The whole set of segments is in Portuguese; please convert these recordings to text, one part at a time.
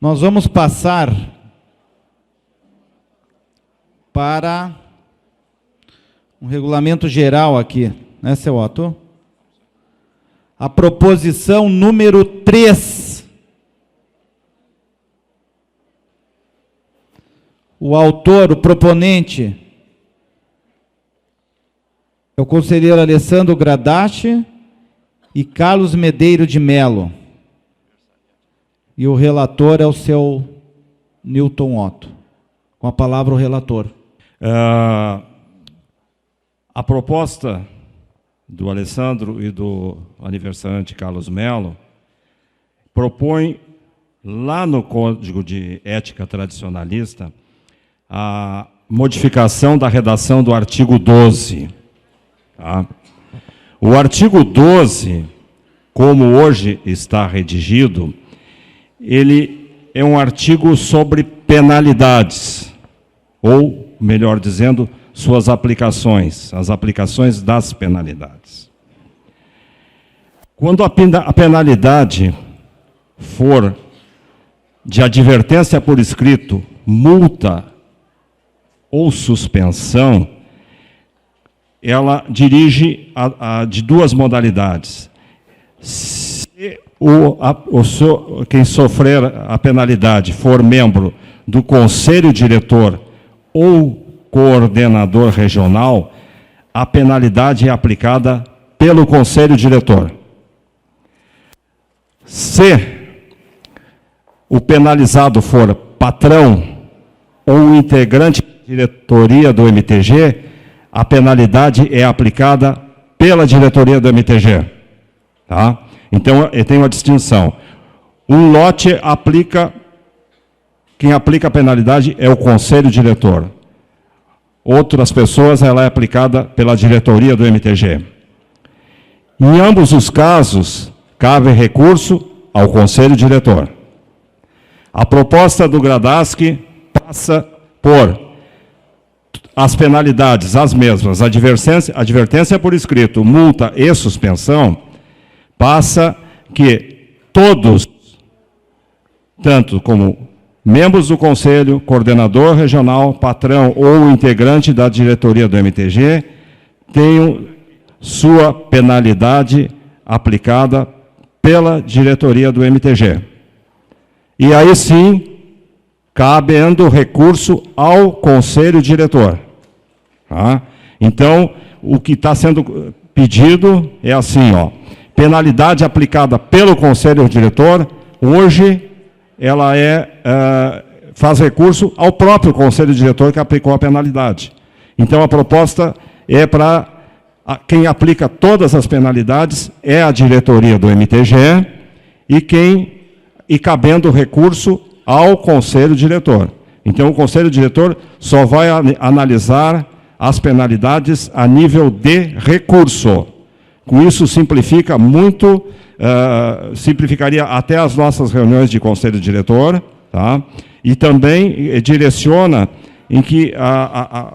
Nós vamos passar para um regulamento geral aqui, né, seu Otto? A proposição número 3. O autor, o proponente, é o conselheiro Alessandro Gradache e Carlos Medeiro de Melo. E o relator é o seu Newton Otto. Com a palavra o relator. A proposta do Alessandro e do aniversariante Carlos Melo propõe, lá no Código de Ética Tradicionalista, a modificação da redação do artigo 12. Tá? O artigo 12, como hoje está redigido, ele é um artigo sobre penalidades, ou, melhor dizendo, suas aplicações, as aplicações das penalidades. Quando a penalidade for de advertência por escrito, multa ou suspensão, ela dirige de duas modalidades. Se quem sofrer a penalidade for membro do Conselho Diretor ou coordenador regional, a penalidade é aplicada pelo Conselho Diretor. Se o penalizado for patrão ou integrante da diretoria do MTG, a penalidade é aplicada pela diretoria do MTG. Tá? Então, tem uma distinção. Um lote quem aplica a penalidade é o Conselho Diretor. Outras pessoas, ela é aplicada pela diretoria do MTG. Em ambos os casos, cabe recurso ao Conselho Diretor. A proposta do Gradache passa por as penalidades, as mesmas, advertência por escrito, multa e suspensão, passa que todos, tanto como membros do Conselho, coordenador regional, patrão ou integrante da diretoria do MTG, tenham sua penalidade aplicada pela diretoria do MTG. E aí sim, cabendo recurso ao Conselho Diretor. Tá? Então, o que está sendo pedido é assim, ó, penalidade aplicada pelo Conselho Diretor, hoje ela faz recurso ao próprio Conselho Diretor que aplicou a penalidade. Então, a proposta é para quem aplica todas as penalidades é a diretoria do MTG e cabendo recurso ao Conselho Diretor. Então, o Conselho Diretor só vai analisar as penalidades a nível de recurso. Com isso, simplifica muito, simplificaria até as nossas reuniões de Conselho Diretor, tá? E também direciona em que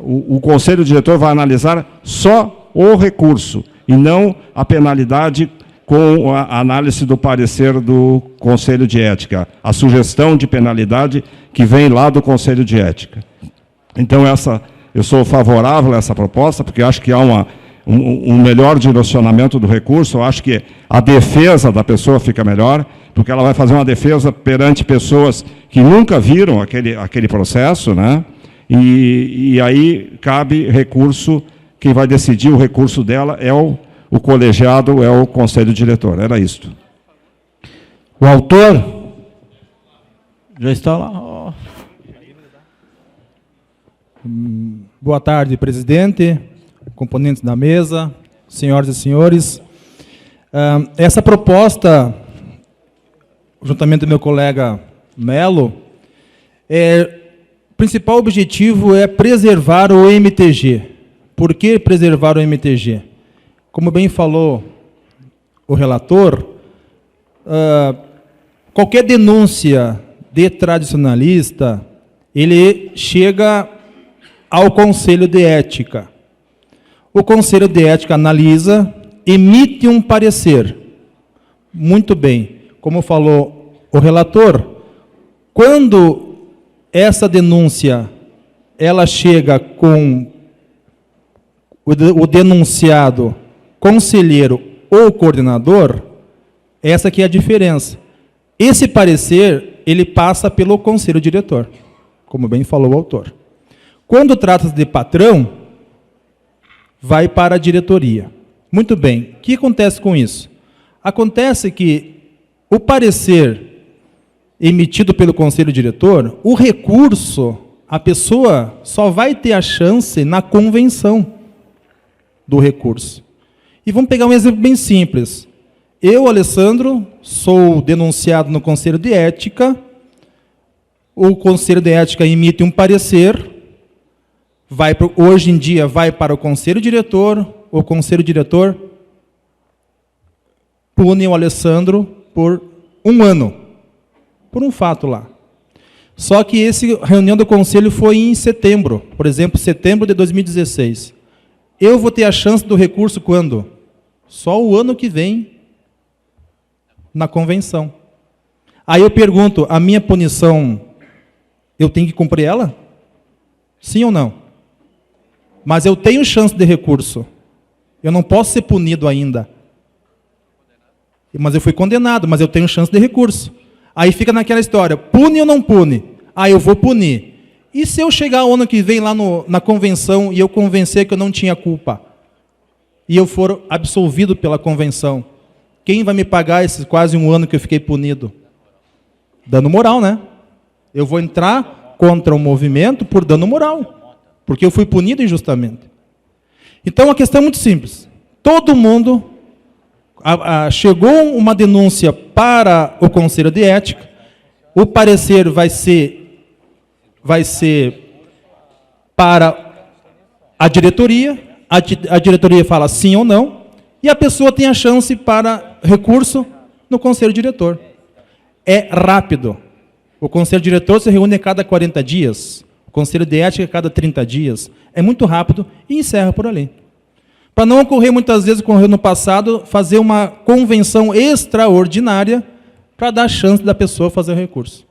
o Conselho Diretor vai analisar só o recurso, e não a penalidade com a análise do parecer do Conselho de Ética, a sugestão de penalidade que vem lá do Conselho de Ética. Então, eu sou favorável a essa proposta, porque acho que há um melhor direcionamento do recurso, eu acho que a defesa da pessoa fica melhor, porque ela vai fazer uma defesa perante pessoas que nunca viram aquele processo, né? E aí cabe recurso, quem vai decidir o recurso dela é o colegiado, é o Conselho Diretor. Era isto. O autor já está lá. Boa tarde, presidente, componentes da mesa, senhoras e senhores. Essa proposta, juntamente com meu colega Melo, o principal objetivo é preservar o MTG. Por que preservar o MTG? Como bem falou o relator, qualquer denúncia de tradicionalista, ele chega ao Conselho de Ética. O Conselho de Ética analisa, emite um parecer. Muito bem. Como falou o relator, Quando essa denúncia ela chega com o denunciado, conselheiro ou coordenador, essa aqui é a diferença. Esse parecer, ele passa pelo conselho diretor, como bem falou o autor. Quando trata-se de patrão, vai para a diretoria. Muito bem, o que acontece com isso? Acontece que o parecer emitido pelo conselho diretor, o recurso, a pessoa só vai ter a chance na convenção do recurso. E vamos pegar um exemplo bem simples. Eu, Alessandro, sou denunciado no Conselho de Ética, o Conselho de Ética emite um parecer, hoje em dia vai para o Conselho Diretor, o Conselho Diretor pune o Alessandro por 1 ano, por um fato lá. Só que essa reunião do Conselho foi em setembro, por exemplo, setembro de 2016. Eu vou ter a chance do recurso quando? Só o ano que vem, na convenção. Aí eu pergunto, a minha punição, eu tenho que cumprir ela? Sim ou não? Mas eu tenho chance de recurso. Eu não posso ser punido ainda. Mas eu fui condenado, mas eu tenho chance de recurso. Aí fica naquela história, pune ou não pune? Ah, eu vou punir. E se eu chegar o ano que vem lá na convenção e eu convencer que eu não tinha culpa? E eu for absolvido pela convenção? Quem vai me pagar esses quase 1 ano que eu fiquei punido? Dano moral, né? Eu vou entrar contra o movimento por dano moral, porque eu fui punido injustamente. Então a questão é muito simples. Todo mundo... chegou uma denúncia para o Conselho de Ética, o parecer vai ser para a diretoria fala sim ou não, e a pessoa tem a chance para recurso no Conselho Diretor. É rápido. O Conselho Diretor se reúne a cada 40 dias, o Conselho de Ética a cada 30 dias. É muito rápido e encerra por ali. Para não ocorrer, muitas vezes, ocorreu no passado, fazer uma convenção extraordinária para dar chance da pessoa fazer o recurso.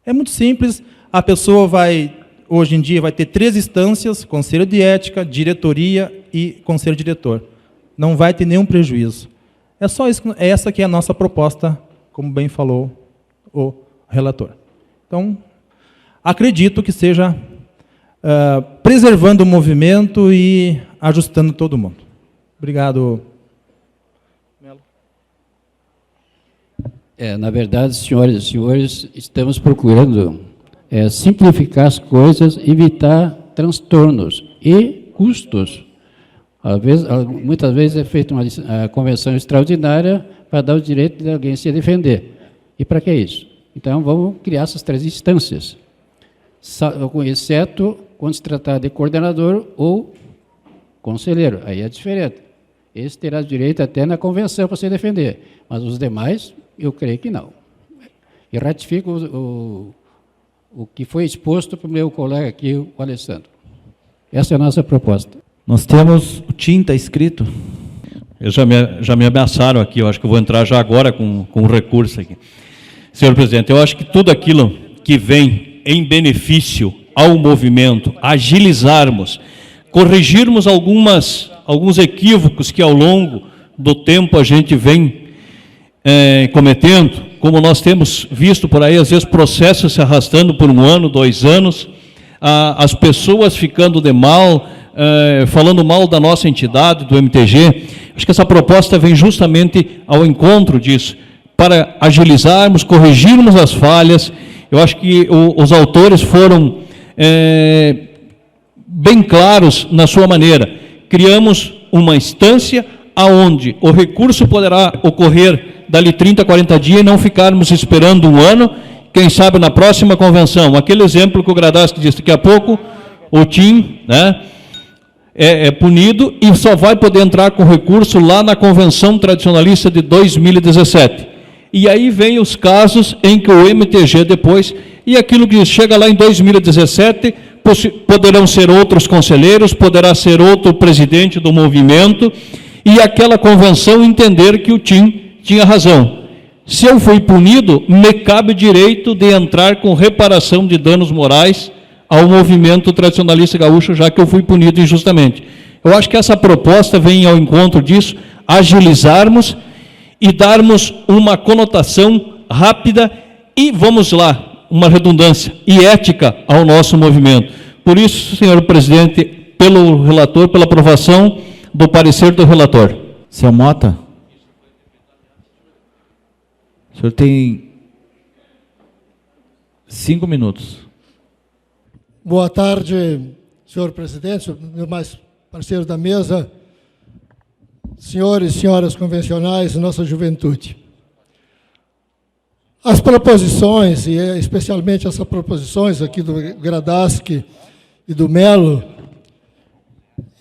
É muito simples, a pessoa hoje em dia, vai ter 3 instâncias, Conselho de Ética, Diretoria e Conselho Diretor. Não vai ter nenhum prejuízo. É só isso, essa que é a nossa proposta, como bem falou o relator. Então, acredito que seja preservando o movimento e ajustando todo mundo. Obrigado. Na verdade, senhoras e senhores, estamos procurando simplificar as coisas, evitar transtornos e custos. Muitas vezes é feita uma convenção extraordinária para dar o direito de alguém se defender. E para que isso? Então, vamos criar essas 3 instâncias, exceto quando se tratar de coordenador ou conselheiro. Aí é diferente. Esse terá direito até na convenção para se defender, mas os demais, eu creio que não. E ratifico o que foi exposto para o meu colega aqui, o Alessandro. Essa é a nossa proposta. Nós temos o TIM, está escrito. Já me ameaçaram aqui, eu acho que eu vou entrar já agora com um recurso aqui. Senhor presidente, eu acho que tudo aquilo que vem em benefício ao movimento, agilizarmos, corrigirmos alguns equívocos que ao longo do tempo a gente vem cometendo, como nós temos visto por aí, às vezes processos se arrastando por 1 ano, 2 anos, as pessoas ficando de mal, falando mal da nossa entidade, do MTG. Acho que essa proposta vem justamente ao encontro disso, para agilizarmos, corrigirmos as falhas. Eu acho que os autores foram bem claros na sua maneira. Criamos uma instância aonde o recurso poderá ocorrer dali 30, 40 dias e não ficarmos esperando 1 ano, quem sabe na próxima convenção. Aquele exemplo que o Gradaschi disse, daqui a pouco o TIM, né, é punido e só vai poder entrar com recurso lá na convenção tradicionalista de 2017. E aí vem os casos em que o MTG depois, e aquilo que chega lá em 2017, poderão ser outros conselheiros, poderá ser outro presidente do movimento, e aquela convenção entender que o TIM tinha razão. Se eu fui punido, me cabe o direito de entrar com reparação de danos morais ao movimento tradicionalista gaúcho, já que eu fui punido injustamente. Eu acho que essa proposta vem ao encontro disso, agilizarmos e darmos uma conotação rápida e, vamos lá, uma redundância, e ética ao nosso movimento. Por isso, senhor presidente, pelo relator, pela aprovação do parecer do relator. Seu Mota? O senhor tem 5 minutos. Boa tarde, senhor presidente, meus parceiros da mesa, senhores e senhoras convencionais, nossa juventude. As proposições, e especialmente essas proposições aqui do Gradaschi e do Melo,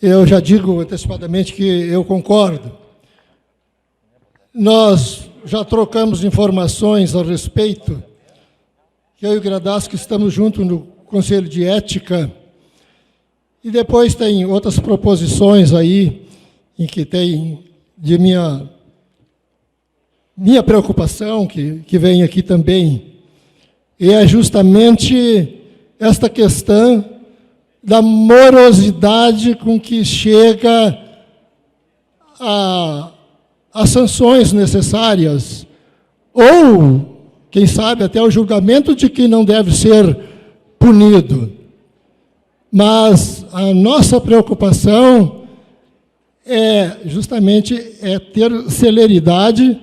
eu já digo antecipadamente que eu concordo. Nós já trocamos informações a respeito, que eu e o Gradaschi estamos juntos no Conselho de Ética, e depois tem outras proposições aí, em que tem de minha preocupação, que vem aqui também, e é justamente esta questão da morosidade com que chega as sanções necessárias, ou, quem sabe, até o julgamento de que não deve ser punido. Mas a nossa preocupação é justamente ter celeridade,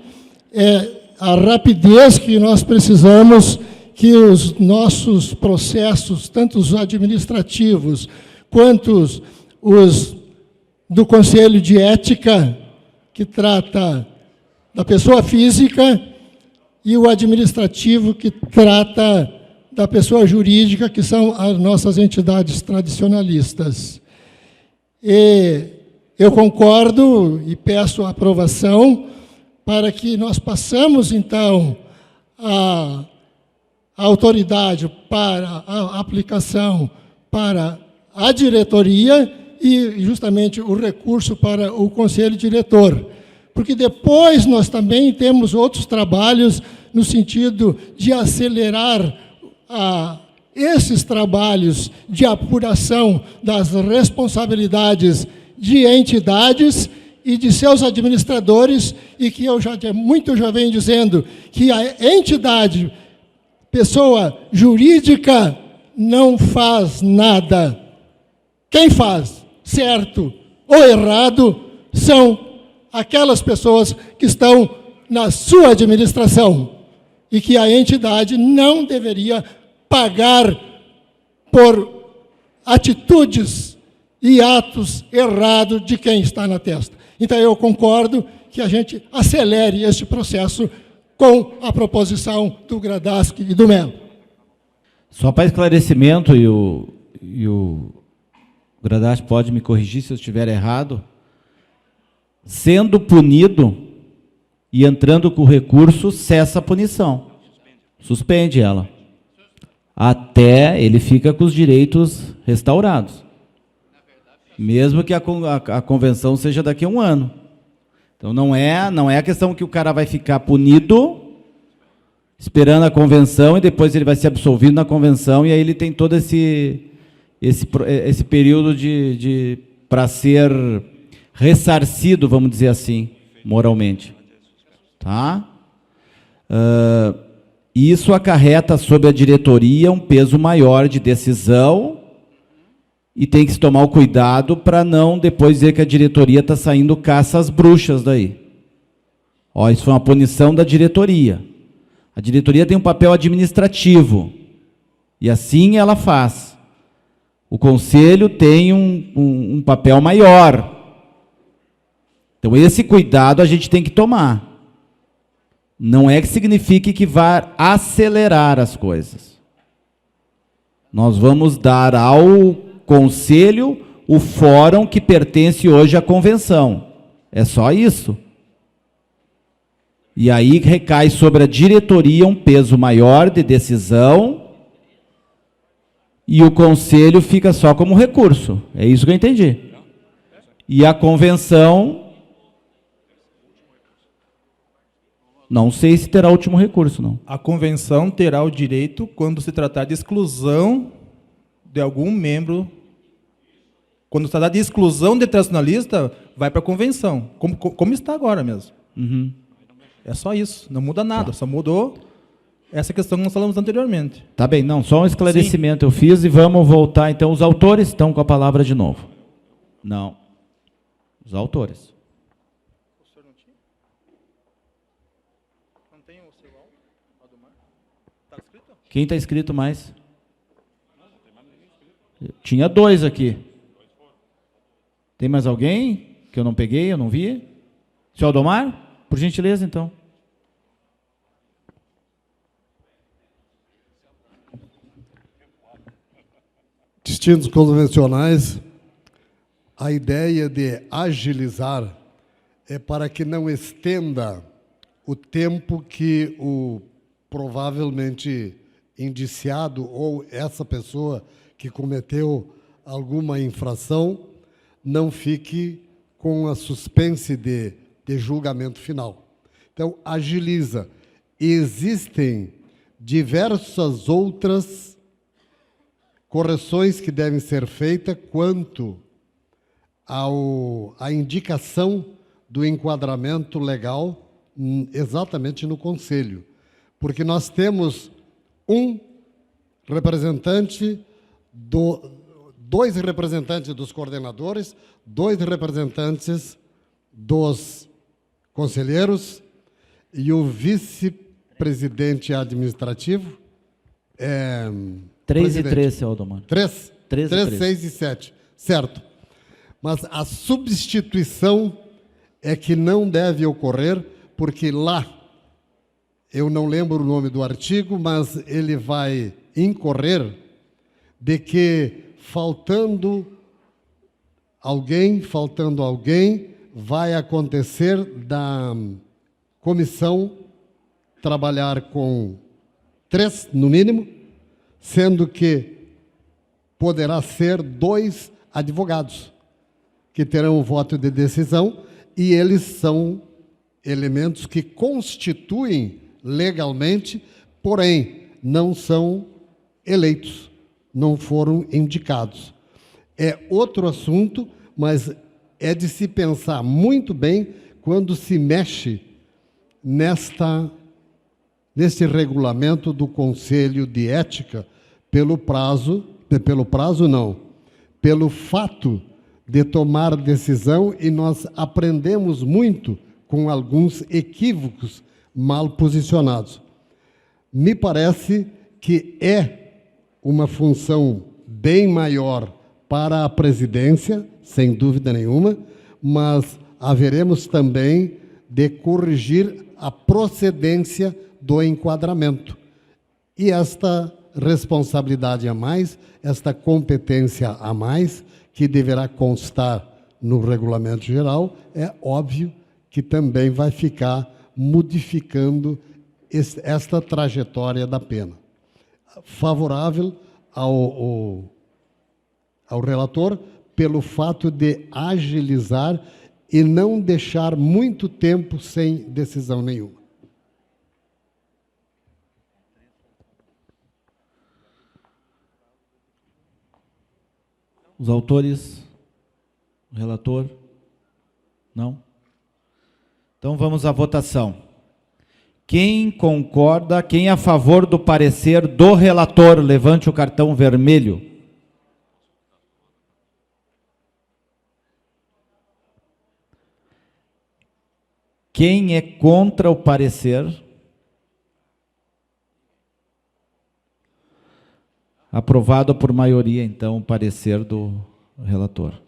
a rapidez que nós precisamos que os nossos processos, tanto os administrativos quanto os do Conselho de Ética, que trata da pessoa física, e o administrativo, que trata da pessoa jurídica, que são as nossas entidades tradicionalistas. E eu concordo e peço a aprovação para que nós passamos, então, a autoridade para a aplicação para a diretoria e, justamente, o recurso para o conselho diretor. Porque depois nós também temos outros trabalhos no sentido de acelerar esses trabalhos de apuração das responsabilidades de entidades e de seus administradores, e que eu já venho dizendo que a entidade, pessoa jurídica, não faz nada. Quem faz, certo ou errado, são aquelas pessoas que estão na sua administração, e que a entidade não deveria pagar por atitudes e atos errados de quem está na testa. Então, eu concordo que a gente acelere este processo com a proposição do Gradaschi e do Melo. Só para esclarecimento, e o Gradaschi pode me corrigir se eu estiver errado, sendo punido e entrando com o recurso, cessa a punição. Suspende ela. Até ele fica com os direitos restaurados. Mesmo que a convenção seja daqui a 1 ano. Então, não é a questão que o cara vai ficar punido, esperando a convenção, e depois ele vai ser absolvido na convenção, e aí ele tem todo esse período para ser ressarcido, vamos dizer assim, moralmente. Tá? Isso acarreta sobre a diretoria um peso maior de decisão, e tem que se tomar o cuidado para não depois dizer que a diretoria está saindo caça às bruxas daí. Ó, isso foi uma punição da diretoria. A diretoria tem um papel administrativo, e assim ela faz. O conselho tem um papel maior. Então, esse cuidado a gente tem que tomar. Não é que signifique que vai acelerar as coisas. Nós vamos dar ao conselho o fórum que pertence hoje à convenção. É só isso. E aí recai sobre a diretoria um peso maior de decisão, e o conselho fica só como recurso. É isso que eu entendi. E a convenção Não sei se terá último recurso, não. A convenção terá o direito, quando se tratar de exclusão de algum membro, quando se tratar de exclusão de tradicionalista, vai para a convenção, como está agora mesmo. Uhum. É só isso, não muda nada, só mudou essa questão que nós falamos anteriormente. Tá bem, não, só um esclarecimento eu fiz e vamos voltar. Então, os autores estão com a palavra de novo. Não. Os autores. O senhor não tinha? Não tem o seu Adumar? Está escrito? Quem está escrito mais? Tinha 2 aqui. Tem mais alguém que eu não peguei, eu não vi? Senhor Aldomar, por gentileza, então. Distintos convencionais, a ideia de agilizar é para que não estenda o tempo que o provavelmente indiciado ou essa pessoa que cometeu alguma infração não fique com a suspense de julgamento final. Então, agiliza. Existem diversas outras correções que devem ser feitas quanto à indicação do enquadramento legal exatamente no Conselho. Porque nós temos um representante, 2 representantes dos coordenadores, 2 representantes dos conselheiros e o vice-presidente administrativo. 3 e 3, senhor Aldomar. 3? 3, 6 e 7. Certo. Mas a substituição é que não deve ocorrer, porque lá, eu não lembro o nome do artigo, mas ele vai incorrer de que, faltando alguém, vai acontecer da comissão trabalhar com 3, no mínimo, sendo que poderá ser 2 advogados que terão o voto de decisão, e eles são elementos que constituem legalmente, porém não são eleitos, não foram indicados. É outro assunto, mas é de se pensar muito bem quando se mexe neste regulamento do Conselho de Ética, pelo fato de tomar decisão, e nós aprendemos muito com alguns equívocos mal posicionados. Me parece que é uma função bem maior para a presidência, sem dúvida nenhuma, mas haveremos também de corrigir a procedência do enquadramento. E esta responsabilidade a mais, esta competência a mais, que deverá constar no regulamento geral, é óbvio que também vai ficar modificando esta trajetória da pena. Favorável ao relator pelo fato de agilizar e não deixar muito tempo sem decisão nenhuma. Os autores? O relator? Não? Então vamos à votação. Quem concorda, quem é a favor do parecer do relator, levante o cartão vermelho. Quem é contra o parecer? Aprovado por maioria, então, o parecer do relator.